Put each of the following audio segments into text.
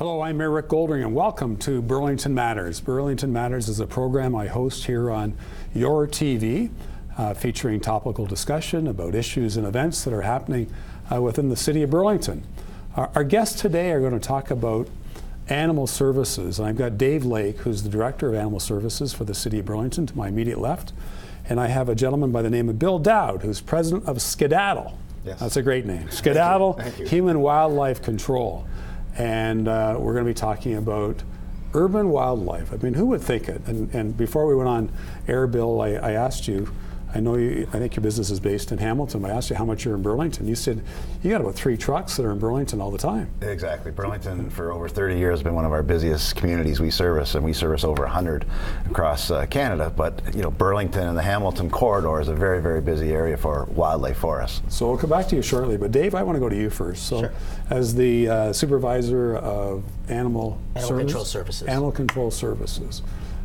Hello, I'm Mayor Rick Goldring, and welcome to Burlington Matters. Burlington Matters is a program I host here on your TV, featuring topical discussion about issues and events that are happening within the city of Burlington. Our guests today are going to talk about animal services, and I've got Dave Lake, who's the Director of Animal Services for the city of Burlington, to my immediate left, and I have a gentleman by the name of Bill Dowd, who's President of Skedaddle. Yes. That's a great name. Skedaddle Human Wildlife Control. And we're going to be talking about urban wildlife. I mean, who would think it? And before we went on air, Bill, I asked you, I think your business is based in Hamilton. I asked you how much you're in Burlington. You said you got about 3 trucks that are in Burlington all the time. Exactly. Burlington, for over 30 years, has been one of our busiest communities we service, and we service over 100 across Canada. But Burlington and the Hamilton corridor is a very, very busy area for wildlife for us. So we'll come back to you shortly. But Dave, I want to go to you first. So, sure. As the supervisor of animal control services,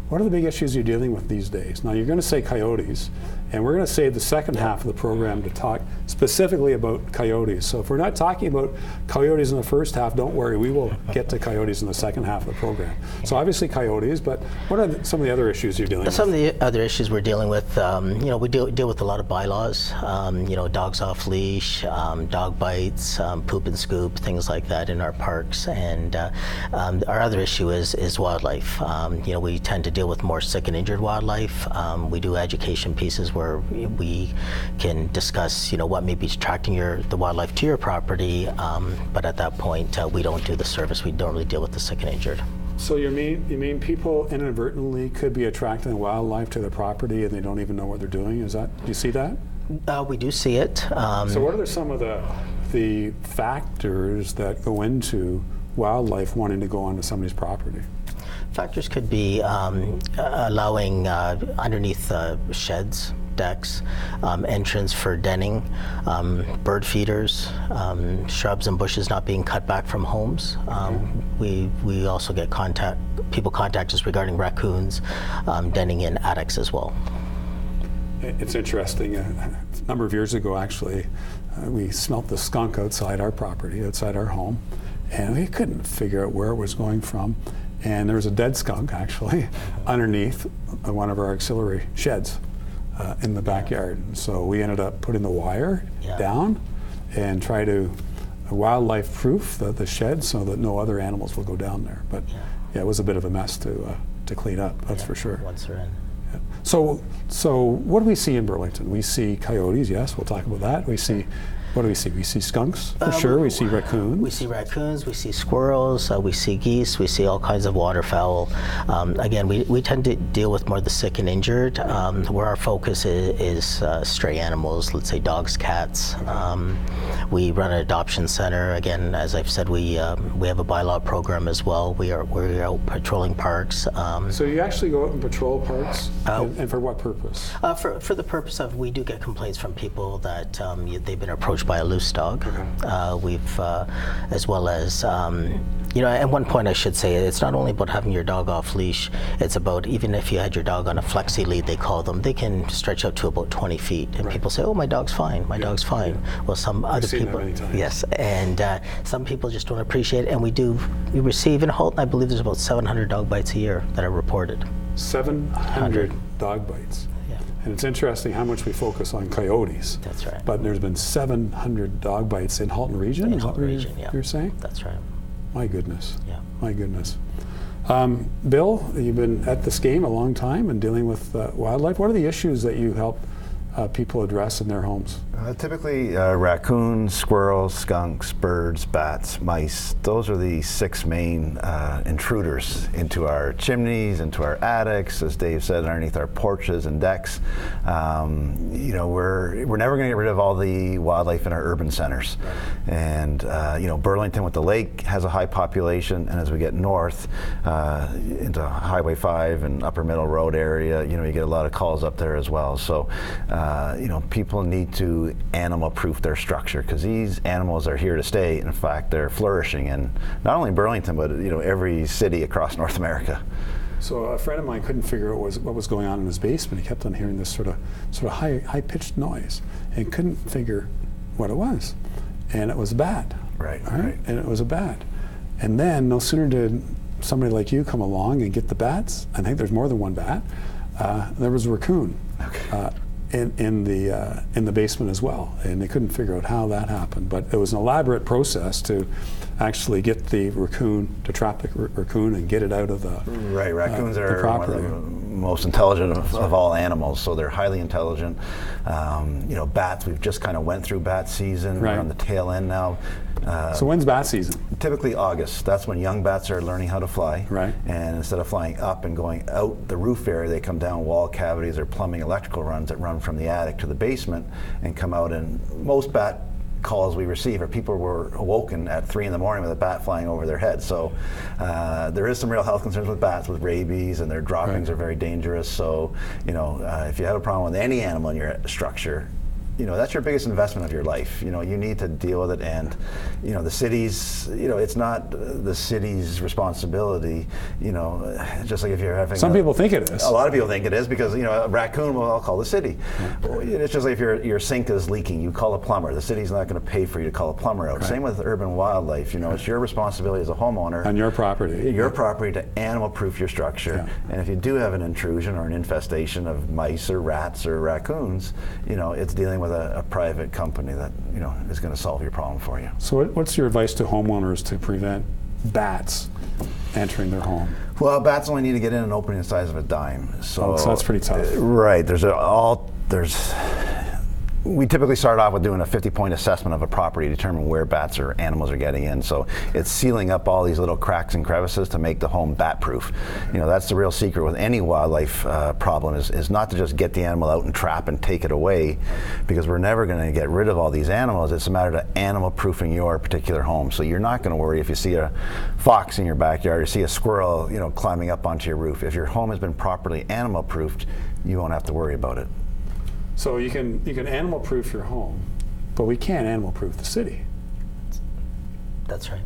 what are the big issues you're dealing with these days? Now, you're going to say coyotes, and we're going to save the second half of the program to talk specifically about coyotes. So if we're not talking about coyotes in the first half, don't worry, we will get to coyotes in the second half of the program. So obviously coyotes, but what are some of the other issues you're dealing with? Some of the other issues we're dealing with, we deal with a lot of bylaws, dogs off leash, dog bites, poop and scoop, things like that in our parks. And our other issue is wildlife. We tend to deal with more sick and injured wildlife. We do education pieces where we can discuss, what may be attracting the wildlife to your property, but at that point, we don't do the service. We don't really deal with the sick and injured. So you mean people inadvertently could be attracting wildlife to their property and they don't even know what they're doing? Do you see that? We do see it. So what are some of the factors that go into wildlife wanting to go onto somebody's property? Factors could be allowing underneath sheds, decks, entrance for denning, bird feeders, shrubs and bushes not being cut back from homes. We also get people contact us regarding raccoons denning in attics as well. It's interesting. A number of years ago, actually, we smelt the skunk outside our property, outside our home, and we couldn't figure out where it was going from. And there was a dead skunk, actually, underneath one of our auxiliary sheds in the backyard. So we ended up putting the wire down and try to wildlife-proof the shed so that no other animals will go down there. But it was a bit of a mess to clean up, that's for sure. Once they're in. Yeah. So what do we see in Burlington? We see coyotes, yes, we'll talk about that. What do we see? We see skunks, for sure. We see raccoons. We see raccoons, we see squirrels, we see geese, we see all kinds of waterfowl. Again, we tend to deal with more the sick and injured, where our focus is stray animals, let's say dogs, cats. We run an adoption center. Again, as I've said, we have a bylaw program as well. We're out patrolling parks. So you actually go out and patrol parks, and for what purpose? For the purpose of, we do get complaints from people that they've been approached by a loose dog. We've, as well as, at one point I should say, it's not only about having your dog off leash, it's about, even if you had your dog on a flexi lead, they call them, they can stretch out to about 20 feet. And people say, oh, my dog's fine, my dog's fine. Well, some other people, yes, and some people just don't appreciate it. And we receive in Halton, I believe there's about 700 dog bites a year that are reported. 700 dog bites. And it's interesting how much we focus on coyotes. That's right. But there's been 700 dog bites in Halton Region? In Halton Region, you're saying? That's right. My goodness. Yeah. My goodness. Bill, you've been at this game a long time and dealing with wildlife. What are the issues that you help people address in their homes? Typically raccoons, squirrels, skunks, birds, bats, mice. Those are the 6 main intruders into our chimneys, into our attics, as Dave said, underneath our porches and decks. We're never going to get rid of all the wildlife in our urban centers. And Burlington with the lake has a high population, and as we get north into Highway 5 and Upper Middle Road area, you get a lot of calls up there as well. So people need to animal-proof their structure, because these animals are here to stay. In fact, they're flourishing in not only Burlington, but every city across North America. So a friend of mine couldn't figure out what was going on in his basement. He kept on hearing this sort of high-pitched noise and couldn't figure what it was. And it was a bat. Right. And it was a bat. And then no sooner did somebody like you come along and get the bats, I think there's more than one bat, there was a raccoon in the basement as well. And they couldn't figure out how that happened. But it was an elaborate process to actually get the raccoon, to trap the raccoon and get it out of the Right, raccoons the are one of property. the most intelligent of all animals, so they're highly intelligent. Bats, we've just kind of went through bat season. Right. We're on the tail end now. So when's bat season? Typically August. That's when young bats are learning how to fly. Right. And instead of flying up and going out the roof area, they come down wall cavities or plumbing electrical runs that run from the attic to the basement and come out. And most bat calls we receive are people were awoken at 3 in the morning with a bat flying over their head. So there is some real health concerns with bats, with rabies, and their droppings Right. are very dangerous. So if you have a problem with any animal in your structure, that's your biggest investment of your life. You need to deal with it, and the cities. It's not the city's responsibility. Just like if you're having. Some people think it is. A lot of people think it is because a raccoon. Well, I'll call the city. It's just like if your sink is leaking, you call a plumber. The city's not going to pay for you to call a plumber out. Right. Same with urban wildlife. It's your responsibility as a homeowner. On your property. Your property to animal-proof your structure. Yeah. And if you do have an intrusion or an infestation of mice or rats or raccoons, it's dealing with a private company that is going to solve your problem for you. So what's your advice to homeowners to prevent bats entering their home? Well, bats only need to get in an opening the size of a dime. So that's pretty tough. Right. We typically start off with doing a 50-point assessment of a property to determine where bats or animals are getting in. So it's sealing up all these little cracks and crevices to make the home bat-proof. That's the real secret with any wildlife problem is not to just get the animal out and trap and take it away, because we're never going to get rid of all these animals. It's a matter of animal-proofing your particular home. So you're not going to worry if you see a fox in your backyard or see a squirrel, climbing up onto your roof. If your home has been properly animal-proofed, you won't have to worry about it. So you can animal-proof your home, but we can't animal-proof the city, That's right.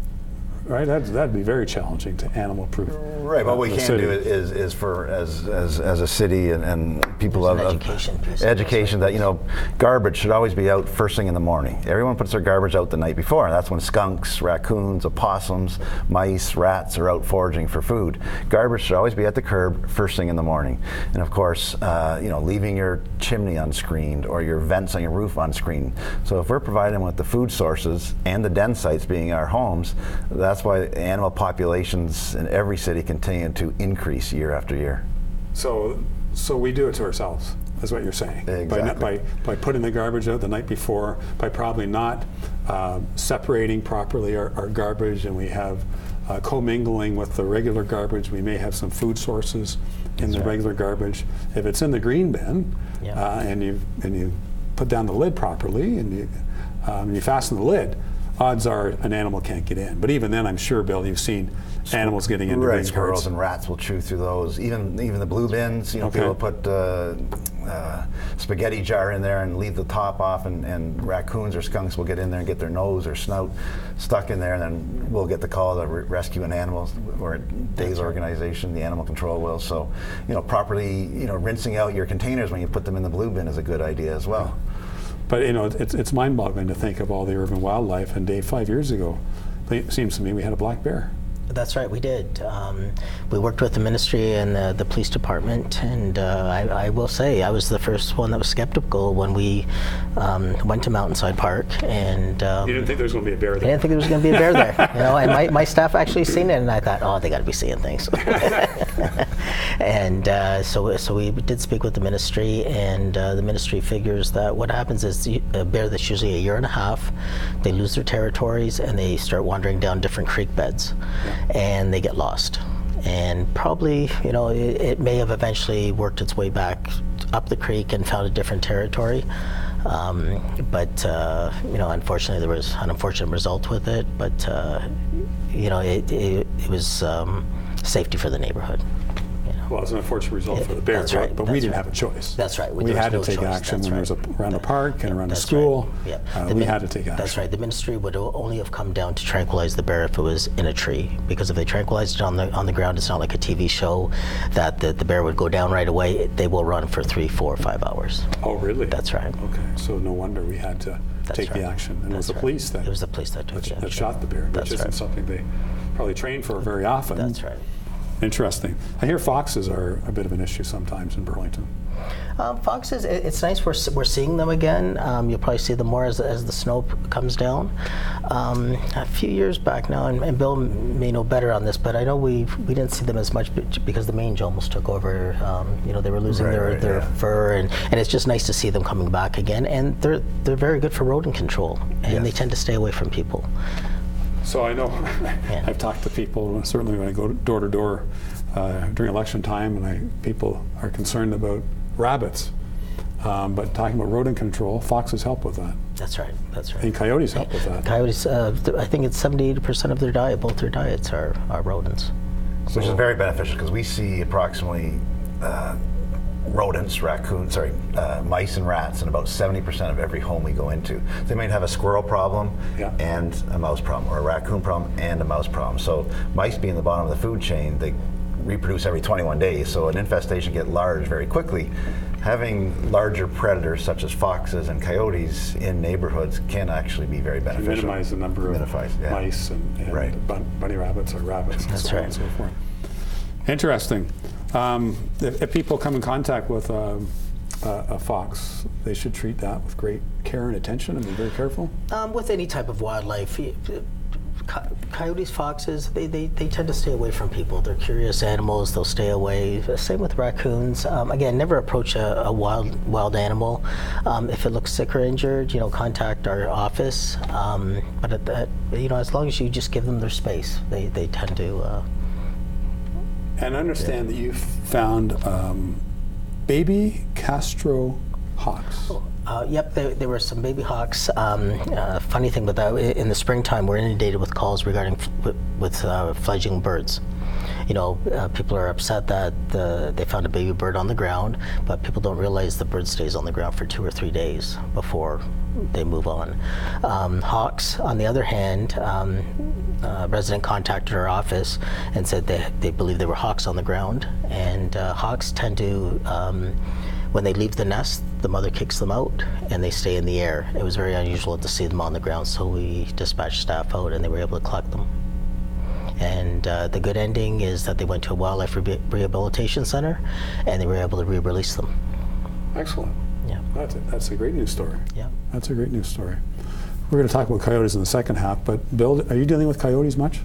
right? That'd be very challenging to animal-proof. Right, but what we the can city. do is for as a city and people There's of an education piece of this, education right? that garbage should always be out first thing in the morning. Everyone puts their garbage out the night before, and that's when skunks, raccoons, opossums, mice, rats are out foraging for food. Garbage should always be at the curb first thing in the morning, and of course, leaving your chimney unscreened or your vents on your roof unscreened. So if we're providing them with the food sources and the den sites being our homes, that's why animal populations in every city continue to increase year after year. So we do it to ourselves, is what you're saying. Exactly. By putting the garbage out the night before, by probably not separating properly our garbage, and we have commingling with the regular garbage. We may have some food sources in the regular garbage. If it's in the green bin, Yeah. and you put down the lid properly, and you fasten the lid, odds are an animal can't get in. But even then, I'm sure, Bill, you've seen animals getting into Right, green squirrels carts. and rats will chew through those. Even the blue bins, Okay. people put spaghetti jar in there and leave the top off, and raccoons or skunks will get in there and get their nose or snout stuck in there, and then we'll get the call to rescue an animal, or Dave's organization, the animal control will. So, properly, rinsing out your containers when you put them in the blue bin is a good idea as well. But it's mind-boggling to think of all the urban wildlife. And Dave, 5 years ago, it seems to me we had a black bear. That's right, we did. We worked with the ministry and the police department, and I will say I was the first one that was skeptical when we went to Mountainside Park. And You didn't think there was going to be a bear I there? didn't think there was going to be a bear there, and my staff actually seen it, and I thought, oh, they got to be seeing things. And so we did speak with the ministry, and the ministry figures that what happens is a bear that's usually a year and a half, they lose their territories and they start wandering down different creek beds, and they get lost. And probably, it may have eventually worked its way back up the creek and found a different territory. But unfortunately, there was an unfortunate result with it. But it was safety for the neighborhood. Well, it was an unfortunate result for the bear, That's right, but we that's didn't right. have a choice. That's right. We There was had to no take choice. action That's when there was right. around the park and around the That's school. right. Yeah. We had to take action. That's right. The ministry would only have come down to tranquilize the bear if it was in a tree, because if they tranquilized it on the ground, it's not like a TV show that the bear would go down right away. They will run for 3, 4, 5 hours. Oh, really? That's right. Okay, so no wonder we had to take the action. And it was the police It was the police that took the action. that shot the bear, which isn't something they probably train for very often. That's right. Interesting. I hear foxes are a bit of an issue sometimes in Burlington. Foxes, it's nice we're seeing them again. You'll probably see them more as the snow comes down. A few years back now, and Bill may know better on this, but I know we didn't see them as much because the mange almost took over. They were losing their fur, and it's just nice to see them coming back again. And they're very good for rodent control, and they tend to stay away from people. So I know I've talked to people, certainly when I go door to door during election time, and people are concerned about rabbits. But talking about rodent control, foxes help with that. That's right. And coyotes help with that. Coyotes, I think it's 70% of their diet, both their diets are rodents. Which is very beneficial because we see approximately rodents, mice and rats in about 70% of every home we go into. They might have a squirrel problem and a mouse problem, or a raccoon problem and a mouse problem. So mice being the bottom of the food chain, they reproduce every 21 days, so an infestation gets large very quickly. Having larger predators such as foxes and coyotes in neighborhoods can actually be very beneficial. Minimize the number of mice and bunny rabbits or rabbits and so on and so forth. Interesting. If people come in contact with a fox, they should treat that with great care and attention and be very careful? With any type of wildlife. Coyotes, foxes, they tend to stay away from people. They're curious animals, they'll stay away. Same with raccoons. Again, never approach a wild animal. If it looks sick or injured, contact our office. But at that, as long as you just give them their space, they tend to. And understand that you've found baby Castro hawks. Yep, there were some baby hawks. Funny thing about that, in the springtime, we're inundated with calls regarding with fledgling birds. People are upset that they found a baby bird on the ground, but people don't realize the bird stays on the ground for 2 or 3 days before they move on. Hawks, on the other hand, a resident contacted our office and said they believe there were hawks on the ground, and hawks tend to, when they leave the nest, the mother kicks them out and they stay in the air. It was very unusual to see them on the ground, so we dispatched staff out and they were able to collect them. And the good ending is that they went to a wildlife rehabilitation center and they were able to re-release them. Excellent. Yeah. That's a great news story. Yeah. That's a great news story. We're going to talk about coyotes in the second half, but Bill, are you dealing with coyotes much?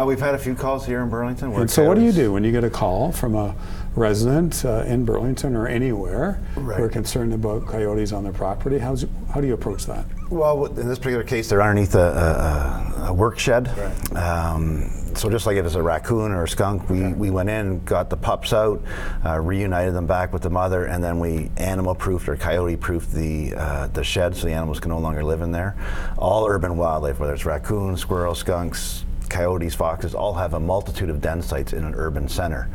We've had a few calls here in Burlington. And so what do you do when you get a call from a resident in Burlington or anywhere who are concerned about coyotes on their property? How do you approach that? Well, in this particular case, they're underneath a work shed. So just like if it's a raccoon or a skunk, we went in, got the pups out, reunited them back with the mother, and then we animal-proofed or coyote-proofed the shed so the animals can no longer live in there. All urban wildlife, whether it's raccoons, squirrels, skunks, coyotes, foxes, all have a multitude of den sites in an urban center.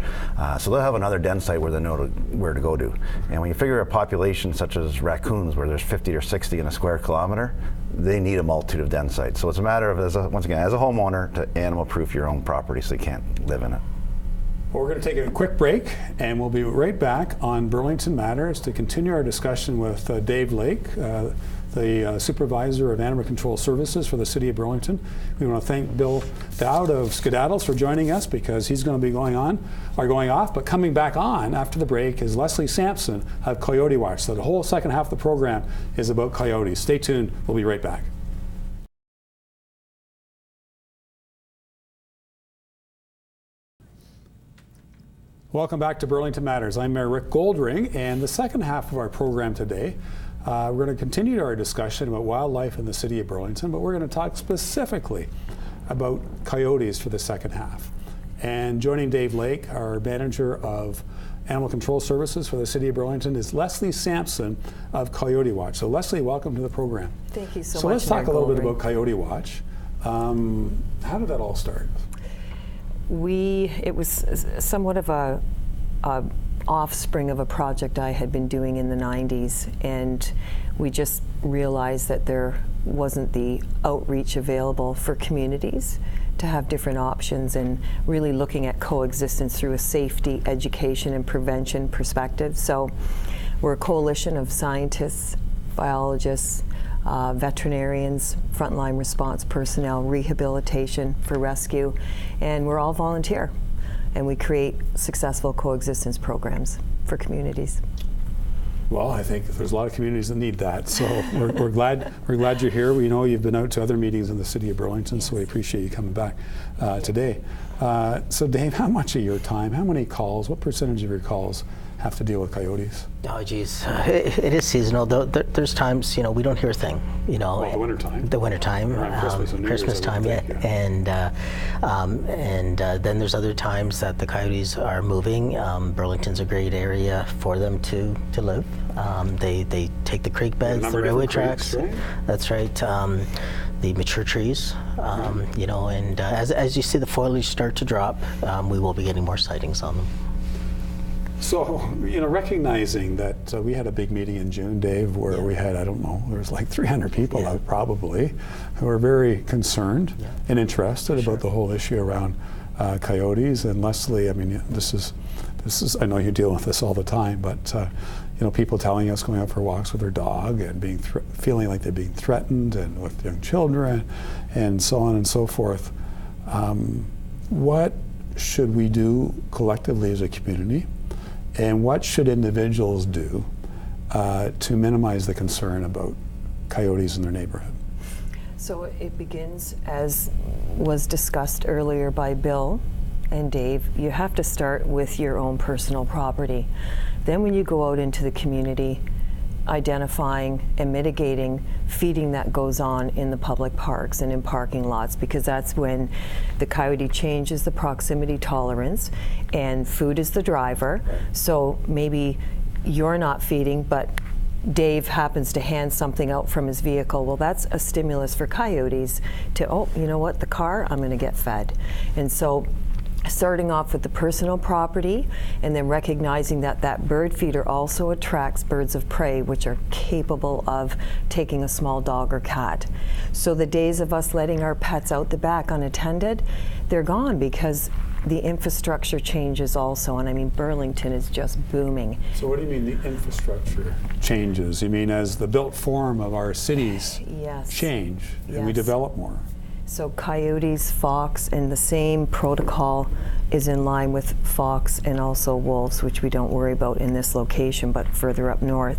So they'll have another den site where they know where to go to. And when you figure a population such as raccoons, where there's 50 or 60 in a square kilometer, they need a multitude of den sites. So it's a matter of, once again, as a homeowner, to animal-proof your own property so you can't live in it. Well, we're going to take a quick break, and we'll be right back on Burlington Matters to continue our discussion with Dave Lake, the Supervisor of Animal Control Services for the City of Burlington. We want to thank Bill Dowd of Skedaddles for joining us because he's going to be going off. But coming back on after the break is Leslie Sampson of Coyote Watch. So the whole second half of the program is about coyotes. Stay tuned. We'll be right back. Welcome back to Burlington Matters. I'm Mayor Rick Goldring, and the second half of our program today, we're going to continue our discussion about wildlife in the City of Burlington, but we're going to talk specifically about coyotes for the second half. And joining Dave Lake, our Manager of Animal Control Services for the City of Burlington, is Leslie Sampson of Coyote Watch. So Leslie, welcome to the program. Thank you so much. So let's talk a little bit about Coyote Watch. How did that all start? It was somewhat of a offspring of a project I had been doing in the 90s, and we just realized that there wasn't the outreach available for communities to have different options, and really looking at coexistence through a safety, education, and prevention perspective. So we're a coalition of scientists, biologists, veterinarians, frontline response personnel, rehabilitation for rescue, and we're all volunteer. And we create successful coexistence programs for communities. Well, I think there's a lot of communities that need that, so we're glad you're here. We know you've been out to other meetings in the city of Burlington, so we appreciate you coming back today. So Dave, how much of your time, how many calls, what percentage of your calls have to deal with coyotes? Oh, geez, it is seasonal. There's times, we don't hear a thing. Well, the wintertime. The wintertime, Around Christmas and New Year's, Christmas time, I would yeah. think, And then there's other times that the coyotes are moving. Burlington's a great area for them to live. They take the creek beds, the railway tracks. Right? That's right. The mature trees, and as you see the foliage start to drop, we will be getting more sightings on them. So, recognizing that we had a big meeting in June, Dave, where we had, I don't know, there was like 300 people out probably, who were very concerned and interested about the whole issue around coyotes. And Leslie, I mean, this is, I know you deal with this all the time, but people telling us going out for walks with their dog and being feeling like they're being threatened, and with young children, and so on and so forth. What should we do collectively as a community? And what should individuals do to minimize the concern about coyotes in their neighborhood? So it begins, as was discussed earlier by Bill and Dave, you have to start with your own personal property. Then when you go out into the community, identifying and mitigating feeding that goes on in the public parks and in parking lots, because that's when the coyote changes the proximity tolerance and food is the driver. So maybe you're not feeding, but Dave happens to hand something out from his vehicle. Well, that's a stimulus for coyotes to, oh, you know what, the car, I'm going to get fed. And so starting off with the personal property, and then recognizing that that bird feeder also attracts birds of prey, which are capable of taking a small dog or cat. So the days of us letting our pets out the back unattended, they're gone, because the infrastructure changes also. And I mean, Burlington is just booming. So what do you mean the infrastructure changes? You mean as the built form of our cities change and we develop more? So coyotes, fox, and the same protocol is in line with fox and also wolves, which we don't worry about in this location, but further up north.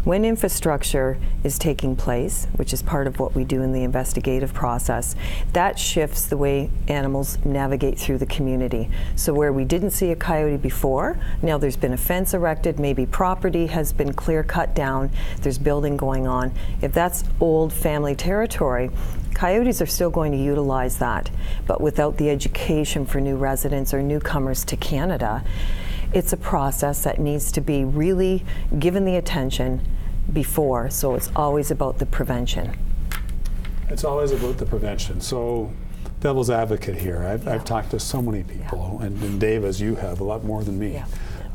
When infrastructure is taking place, which is part of what we do in the investigative process, that shifts the way animals navigate through the community. So where we didn't see a coyote before, now there's been a fence erected, maybe property has been clear cut down, there's building going on. If that's old family territory, coyotes are still going to utilize that, but without the education for new residents or newcomers to Canada, it's a process that needs to be really given the attention before, so it's always about the prevention. It's always about the prevention. So, devil's advocate here, I've talked to so many people, and Dave, as you have, a lot more than me,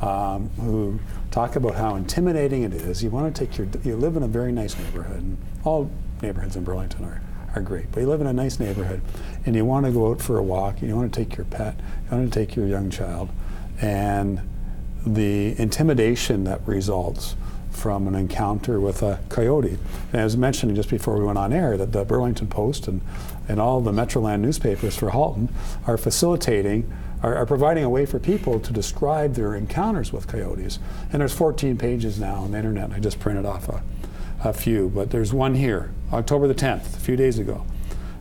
who talk about how intimidating it is. You want to take you live in a very nice neighborhood, and all neighborhoods in Burlington are great, but you live in a nice neighborhood and you want to go out for a walk, you want to take your pet, you want to take your young child, and the intimidation that results from an encounter with a coyote. And as mentioned just before we went on air, that the Burlington Post and all the Metroland newspapers for Halton are facilitating, are providing a way for people to describe their encounters with coyotes. And there's 14 pages now on the internet. I just printed off a few, but there's one here, October the 10th, a few days ago.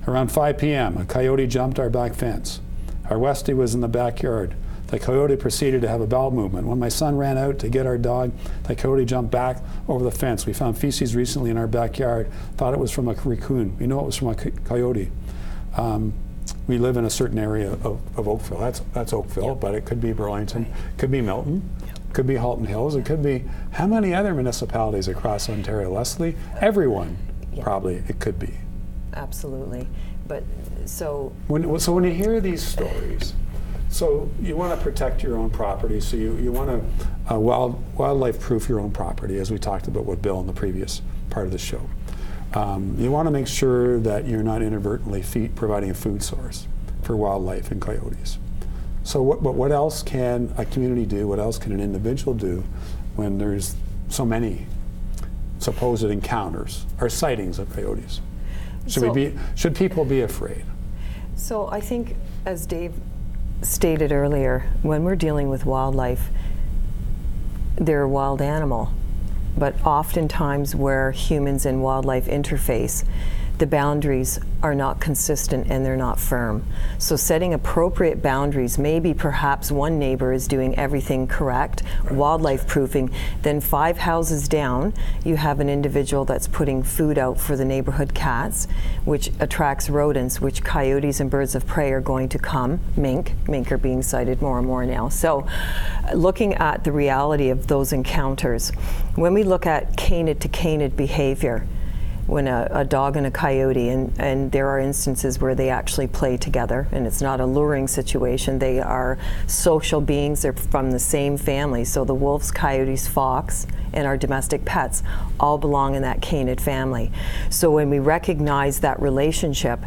Around 5 p.m., a coyote jumped our back fence. Our Westie was in the backyard. The coyote proceeded to have a bowel movement. When my son ran out to get our dog, the coyote jumped back over the fence. We found feces recently in our backyard, thought it was from a raccoon. We know it was from a coyote. We live in a certain area of Oakville. That's Oakville, but it could be Burlington, could be Milton. Could be Halton Hills. It could be how many other municipalities across Ontario, Leslie? Everyone, probably. It could be. Absolutely, but so when you hear these stories, so you want to protect your own property. So you want to wildlife proof your own property, as we talked about with Bill in the previous part of the show. You want to make sure that you're not inadvertently providing a food source for wildlife and coyotes. So what else can a community do? What else can an individual do when there's so many supposed encounters or sightings of coyotes? Should people be afraid? So I think, as Dave stated earlier, when we're dealing with wildlife, they're a wild animal, but oftentimes where humans and wildlife interface, the boundaries are not consistent and they're not firm. So setting appropriate boundaries, maybe perhaps one neighbor is doing everything correct, wildlife proofing, then 5 houses down, you have an individual that's putting food out for the neighborhood cats, which attracts rodents, which coyotes and birds of prey are going to come. Mink are being sighted more and more now. So looking at the reality of those encounters, when we look at canid to canid behavior, when a dog and a coyote, and there are instances where they actually play together, and it's not a luring situation. They are social beings. They're from the same family. So the wolves, coyotes, fox, and our domestic pets all belong in that canid family. So when we recognize that relationship,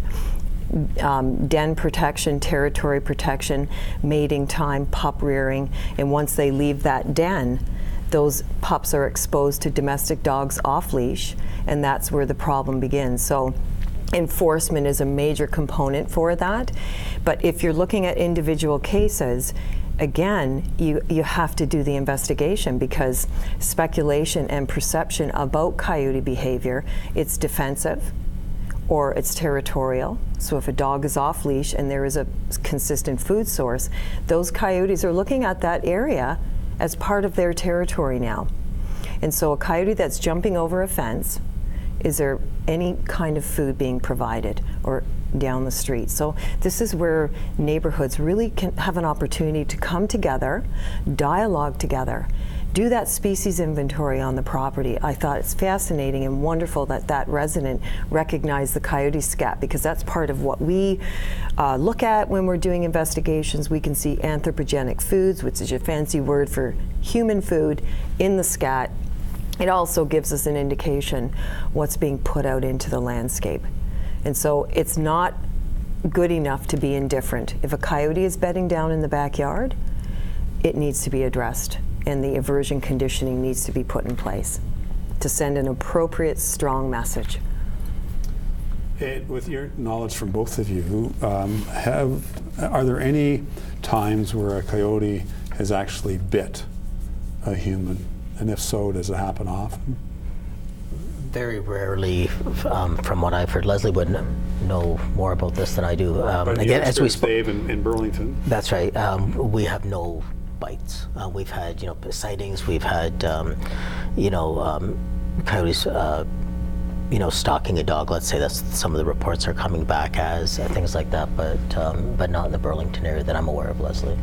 den protection, territory protection, mating time, pup rearing, and once they leave that den, those pups are exposed to domestic dogs off leash, and that's where the problem begins. So enforcement is a major component for that. But if you're looking at individual cases, again, you have to do the investigation, because speculation and perception about coyote behavior, it's defensive or it's territorial. So if a dog is off leash and there is a consistent food source, those coyotes are looking at that area as part of their territory now. And so a coyote that's jumping over a fence, is there any kind of food being provided or down the street? So this is where neighborhoods really can have an opportunity to come together, dialogue together, do that species inventory on the property. I thought it's fascinating and wonderful that that resident recognized the coyote scat, because that's part of what we look at when we're doing investigations. We can see anthropogenic foods, which is a fancy word for human food, in the scat. It also gives us an indication what's being put out into the landscape. And so it's not good enough to be indifferent. If a coyote is bedding down in the backyard, it needs to be addressed, and the aversion conditioning needs to be put in place to send an appropriate, strong message. With your knowledge from both of you, are there any times where a coyote has actually bit a human? And if so, does it happen often? Very rarely, from what I've heard. Leslie would know more about this than I do. But again, as we spoke, Dave in Burlington. That's right. We have no bites. We've had, sightings. We've had, coyotes, stalking a dog. Let's say that's some of the reports are coming back as things like that. But not in the Burlington area that I'm aware of, Leslie.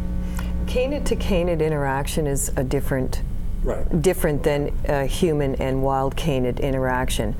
Canid to canid interaction is a different than human and wild canid interaction.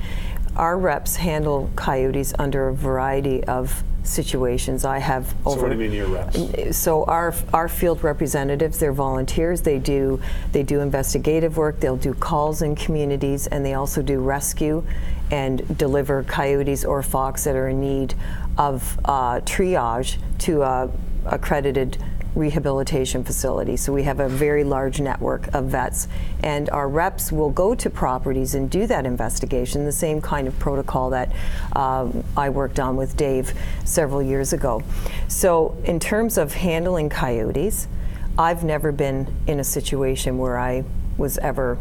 Our reps handle coyotes under a variety of situations. I have over. So what do you mean your reps? So our field representatives, they're volunteers. They do investigative work. They'll do calls in communities, and they also do rescue and deliver coyotes or fox that are in need of triage to a accredited rehabilitation facility. So we have a very large network of vets, and our reps will go to properties and do that investigation, the same kind of protocol that I worked on with Dave several years ago. So in terms of handling coyotes, I've never been in a situation where I was ever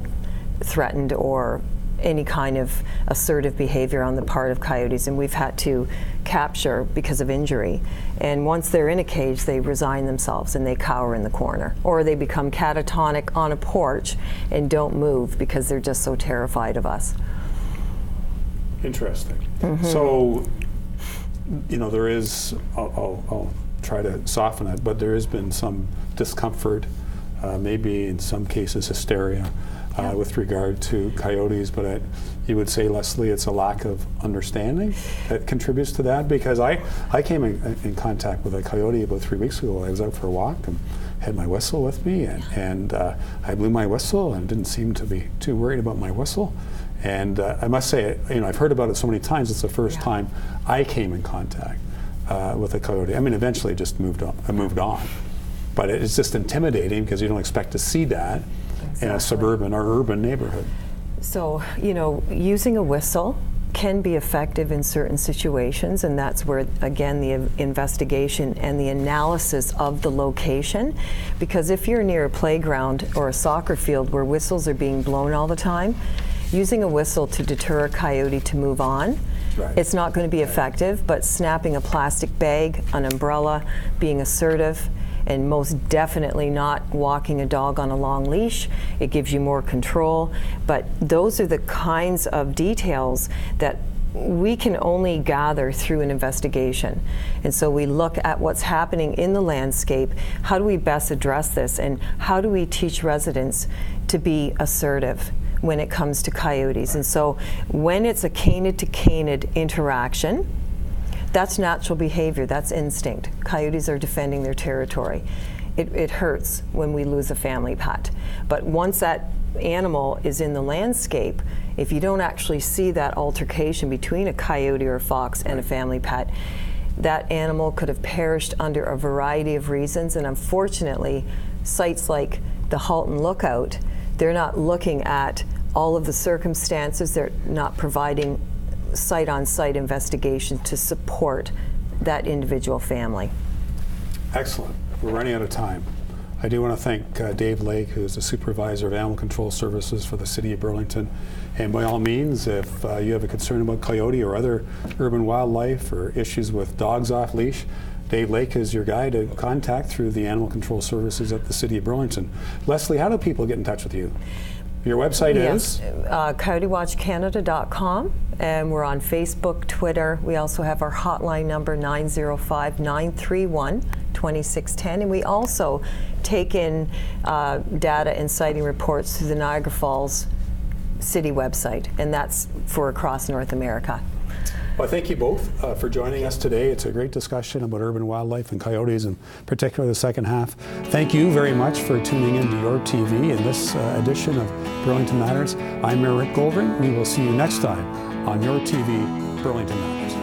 threatened or any kind of assertive behavior on the part of coyotes, and we've had to capture because of injury. And once they're in a cage, they resign themselves and they cower in the corner, or they become catatonic on a porch and don't move because they're just so terrified of us. Interesting. Mm-hmm. So, there is, I'll try to soften it, but there has been some discomfort, maybe in some cases hysteria, with regard to coyotes, but you would say, Leslie, it's a lack of understanding that contributes to that? Because I came in contact with a coyote about 3 weeks ago. I was out for a walk and had my whistle with me, and I blew my whistle and didn't seem to be too worried about my whistle. And I must say, I've heard about it so many times, it's the first time I came in contact with a coyote. I mean, eventually it just moved on. But it's just intimidating because you don't expect to see that in a suburban or urban neighborhood. So, using a whistle can be effective in certain situations, and that's where, again, the investigation and the analysis of the location. Because if you're near a playground or a soccer field where whistles are being blown all the time, using a whistle to deter a coyote to move on, it's not going to be effective. But snapping a plastic bag, an umbrella, being assertive, and most definitely not walking a dog on a long leash. It gives you more control. But those are the kinds of details that we can only gather through an investigation. And so we look at what's happening in the landscape. How do we best address this? And how do we teach residents to be assertive when it comes to coyotes? And so when it's a canid to canid interaction, that's natural behavior, that's instinct. Coyotes are defending their territory. It hurts when we lose a family pet. But once that animal is in the landscape, if you don't actually see that altercation between a coyote or a fox and a family pet, that animal could have perished under a variety of reasons. And unfortunately, sites like the Halton Lookout, they're not looking at all of the circumstances. They're not providing site-on-site investigation to support that individual family. Excellent. We're running out of time. I do want to thank Dave Lake, who is the Supervisor of Animal Control Services for the City of Burlington. And by all means, if you have a concern about coyote or other urban wildlife or issues with dogs off leash, Dave Lake is your guy to contact through the Animal Control Services at the City of Burlington. Leslie, how do people get in touch with you? Your website is? CoyoteWatchCanada.com, and we're on Facebook, Twitter. We also have our hotline number, 905-931-2610, and we also take in data and sighting reports through the Niagara Falls City website, and that's for across North America. Well, thank you both for joining us today. It's a great discussion about urban wildlife and coyotes, and particularly the second half. Thank you very much for tuning in to Your TV in this edition of Burlington Matters. I'm Mayor Rick Goldring. We will see you next time on Your TV, Burlington Matters.